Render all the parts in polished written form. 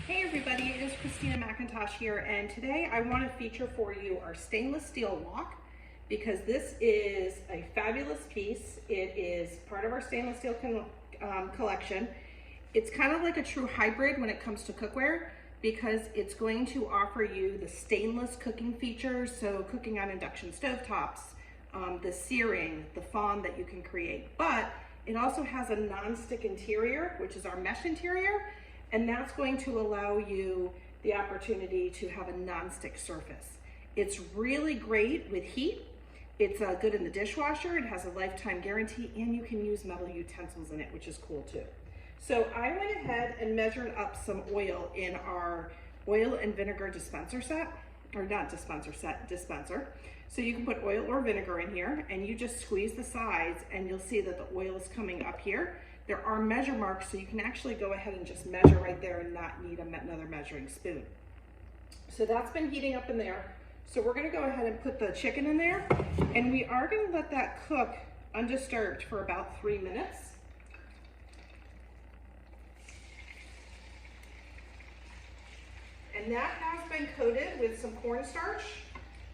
Hey everybody, it is Christina McIntosh here, and today I want to feature for you our stainless steel wok because this is a fabulous piece. It is part of our stainless steel collection. It's kind of like a true hybrid when it comes to cookware because it's going to offer you the stainless cooking features, so cooking on induction stovetops, the searing, the fond that you can create, but it also has a non-stick interior, which is our mesh interior, and that's going to allow you the opportunity to have a non-stick surface. It's really great with heat. It's good in the dishwasher. It has a lifetime guarantee, and you can use metal utensils in it, which is cool too. So I went ahead and measured up some oil in our oil and vinegar dispenser set, or not dispenser set, dispenser. So you can put oil or vinegar in here, and you just squeeze the sides, and you'll see that the oil is coming up here. There are measure marks, so you can actually go ahead and just measure right there and not need another measuring spoon. So that's been heating up in there. So we're gonna go ahead and put the chicken in there, and we are gonna let that cook undisturbed for about 3 minutes. And that has been coated with some cornstarch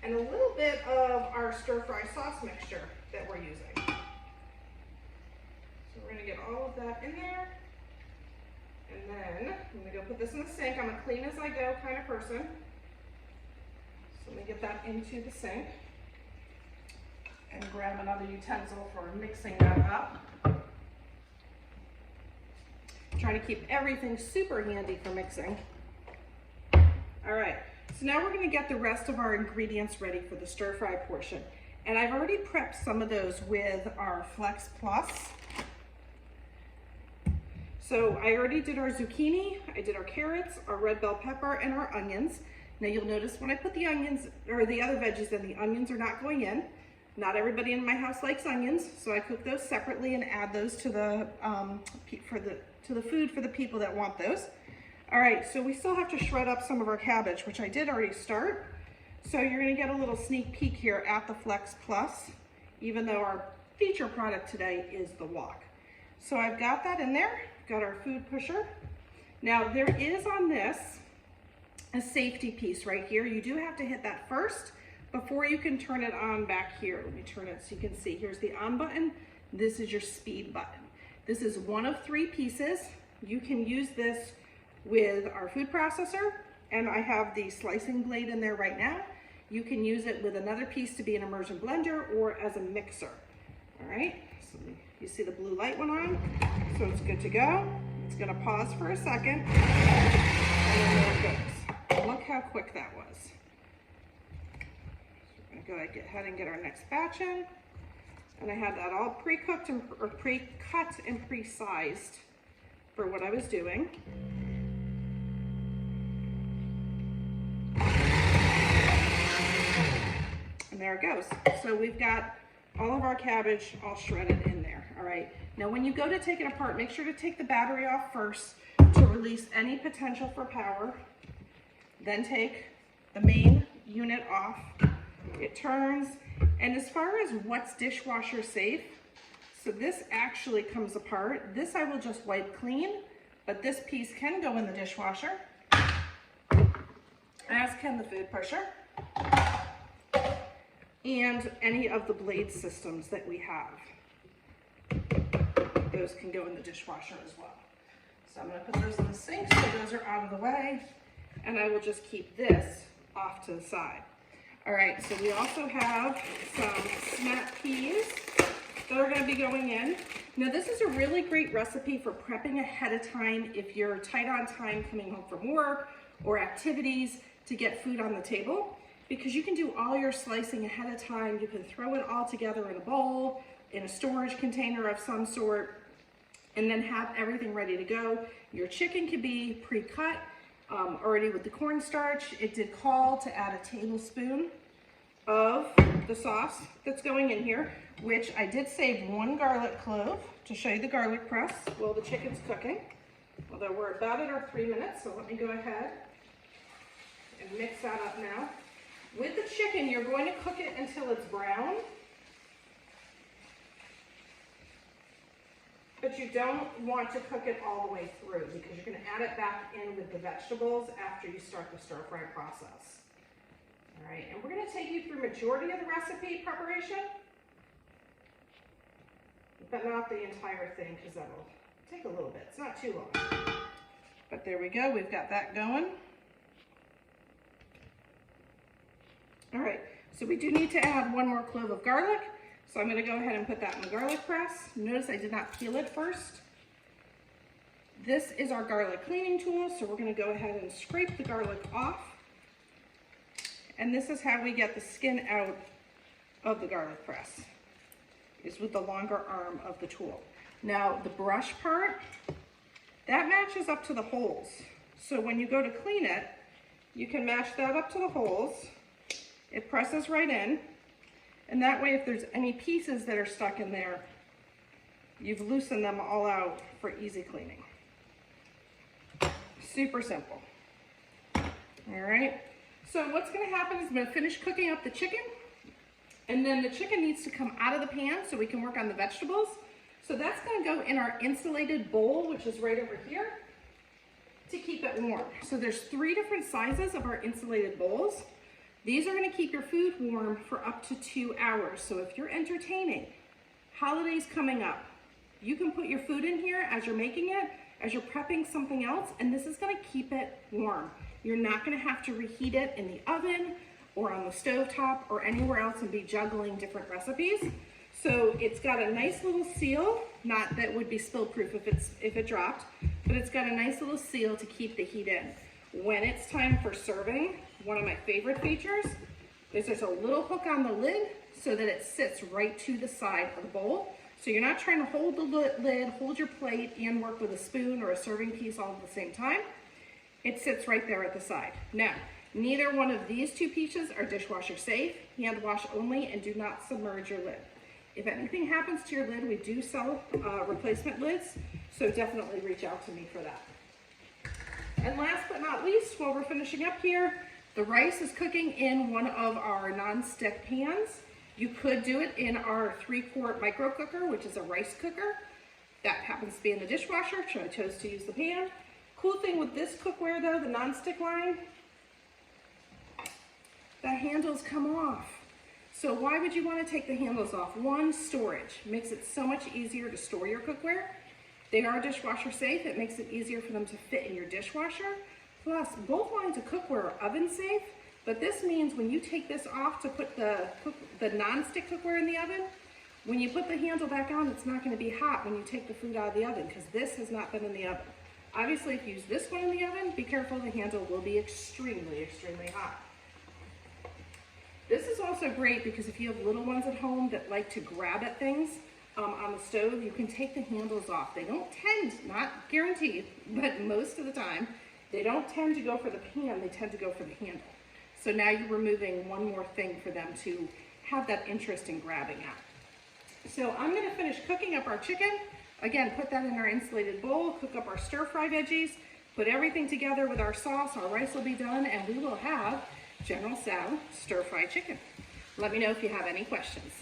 and a little bit of our stir-fry sauce mixture that we're using. We're gonna get all of that in there, and then I'm gonna go put this in the sink. I'm a clean as I go kind of person. So let me get that into the sink and grab another utensil for mixing that up. Trying to keep everything super handy for mixing. All right, so now we're gonna get the rest of our ingredients ready for the stir fry portion. And I've already prepped some of those with our Flex Plus. So I already did our zucchini, I did our carrots, our red bell pepper, and our onions. Now you'll notice when I put the onions, or the other veggies in, the onions are not going in. Not everybody in my house likes onions, so I cook those separately and add those to the food for the people that want those. All right, so we still have to shred up some of our cabbage, which I did already start. So you're gonna get a little sneak peek here at the Flex Plus, even though our feature product today is the wok. So I've got that in there. Got our food pusher. Now there is on this a safety piece right here. You do have to hit that first before you can turn it on back here. Let me turn it so you can see. Here's the on button. This is your speed button. This is one of 3 pieces. You can use this with our food processor, and I have the slicing blade in there right now. You can use it with another piece to be an immersion blender or as a mixer. All right, so you see the blue light went on, so it's good to go. It's gonna pause for a second, and then there it goes. Look how quick that was. So we're gonna go ahead and get our next batch in, and I had that all pre-cooked and or pre-cut and pre-sized for what I was doing. And there it goes. So we've got all of our cabbage all shredded in there. All right, now when you go to take it apart, make sure to take the battery off first to release any potential for power. Then take the main unit off. It turns, and as far as what's dishwasher safe, so this actually comes apart. This I will just wipe clean, but this piece can go in the dishwasher, as can the food pusher, and any of the blade systems that we have. Those can go in the dishwasher as well. So I'm gonna put those in the sink so those are out of the way, and I will just keep this off to the side. All right, so we also have some snap peas that are gonna be going in. Now this is a really great recipe for prepping ahead of time if you're tight on time coming home from work or activities to get food on the table, because you can do all your slicing ahead of time. You can throw it all together in a bowl, in a storage container of some sort, and then have everything ready to go. Your chicken can be pre-cut already with the cornstarch. It did call to add a tablespoon of the sauce that's going in here, which I did save 1 garlic clove to show you the garlic press while the chicken's cooking. Although we're about at our 3 minutes, so let me go ahead and mix that up now. With the chicken, you're going to cook it until it's brown. but you don't want to cook it all the way through because you're gonna add it back in with the vegetables after you start the stir fry process. All right, and we're gonna take you through majority of the recipe preparation, but not the entire thing because that'll take a little bit. It's not too long. But there we go, we've got that going. All right, so we do need to add one more clove of garlic. So I'm gonna go ahead and put that in the garlic press. Notice I did not peel it first. This is our garlic cleaning tool, so we're gonna go ahead and scrape the garlic off. And this is how we get the skin out of the garlic press, is with the longer arm of the tool. Now the brush part, that matches up to the holes. So when you go to clean it, you can match that up to the holes. It presses right in. And that way, if there's any pieces that are stuck in there, you've loosened them all out for easy cleaning. Super simple. All right. So what's gonna happen is I'm gonna finish cooking up the chicken, and then the chicken needs to come out of the pan so we can work on the vegetables. So that's gonna go in our insulated bowl, which is right over here, to keep it warm. So there's 3 different sizes of our insulated bowls. These are gonna keep your food warm for up to 2 hours. So if you're entertaining, holidays coming up, you can put your food in here as you're making it, as you're prepping something else, and this is gonna keep it warm. You're not gonna have to reheat it in the oven or on the stovetop or anywhere else and be juggling different recipes. So it's got a nice little seal, not that would be spill proof if it dropped, but it's got a nice little seal to keep the heat in. When it's time for serving, one of my favorite features is there's a little hook on the lid so that it sits right to the side of the bowl. So you're not trying to hold the lid, hold your plate, and work with a spoon or a serving piece all at the same time. It sits right there at the side. Now, neither one of these 2 pieces are dishwasher safe, hand wash only, and do not submerge your lid. If anything happens to your lid, we do sell replacement lids, so definitely reach out to me for that. And last but not least, while we're finishing up here, the rice is cooking in one of our non-stick pans. You could do it in our 3-quart micro cooker, which is a rice cooker. That happens to be in the dishwasher, so I chose to use the pan. Cool thing with this cookware though, the non-stick line, the handles come off. So why would you want to take the handles off? 1, storage. Makes it so much easier to store your cookware. They are dishwasher safe. It makes it easier for them to fit in your dishwasher. Plus, both lines of cookware are oven safe, but this means when you take this off to put the non-stick cookware in the oven, when you put the handle back on, it's not going to be hot when you take the food out of the oven because this has not been in the oven. Obviously, if you use this one in the oven, be careful, the handle will be extremely, extremely hot. This is also great because if you have little ones at home that like to grab at things, on the stove, you can take the handles off. They don't tend, not guaranteed, but most of the time, they don't tend to go for the pan, they tend to go for the handle. So now you're removing one more thing for them to have that interest in grabbing at. So I'm gonna finish cooking up our chicken. Again, put that in our insulated bowl, cook up our stir-fry veggies, put everything together with our sauce, our rice will be done, and we will have General Tso stir-fry chicken. Let me know if you have any questions.